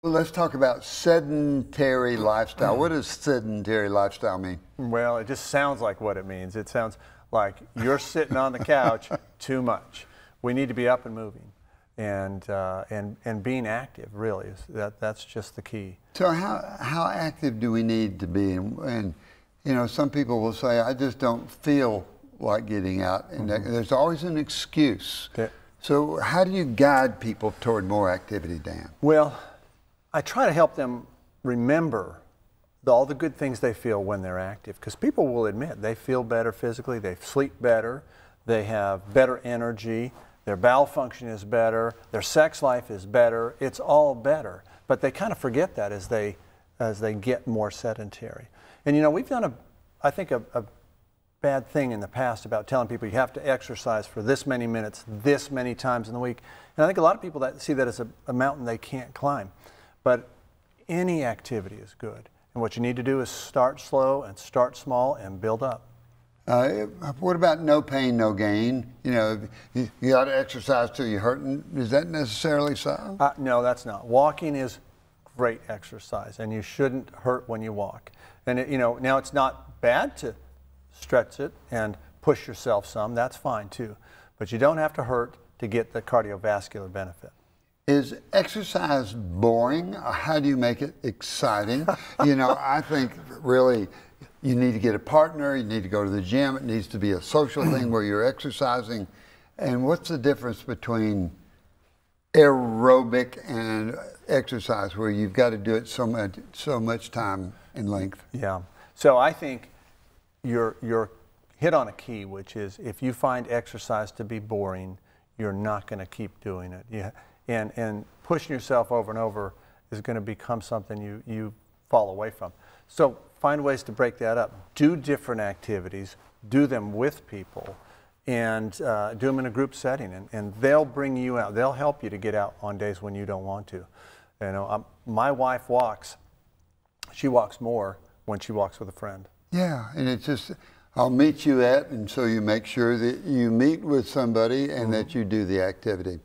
Well, let's talk about sedentary lifestyle. What does sedentary lifestyle mean? Well, it just sounds like what it means. It sounds like you're sitting on the couch too much. We need to be up and moving, and being active. Really, that's just the key. So how active do we need to be? And you know, some people will say, I just don't feel like getting out, and there's always an excuse. Okay. So how do you guide people toward more activity, Dan? Well, I try to help them remember all the good things they feel when they're active, because people will admit they feel better physically, they sleep better, they have better energy, their bowel function is better, their sex life is better, it's all better. But they kind of forget that as they get more sedentary. And you know, we've done I think a bad thing in the past about telling people you have to exercise for this many minutes, this many times in the week. And I think a lot of people see that as a mountain they can't climb. But any activity is good. And what you need to do is start slow and start small and build up. What about no pain, no gain? You know, you got to exercise till you're hurting. Is that necessarily so? No, that's not. Walking is great exercise, and you shouldn't hurt when you walk. And you know, now it's not bad to stretch it and push yourself some. That's fine too. But you don't have to hurt to get the cardiovascular benefit. Is exercise boring? How do you make it exciting? You know, I think really you need to get a partner, you need to go to the gym, it needs to be a social thing where you're exercising. And what's the difference between aerobic and exercise where you've got to do it so much time in length? Yeah. So I think you're hit on a key, which is if you find exercise to be boring, you're not going to keep doing it. And pushing yourself over and over is going to become something you fall away from. So find ways to break that up. Do different activities, do them with people, and do them in a group setting. And they'll bring you out. They'll help you to get out on days when you don't want to. You know, my wife walks. She walks more when she walks with a friend. Yeah, and it's just, I'll meet you at, and so you make sure that you meet with somebody and that you do the activity.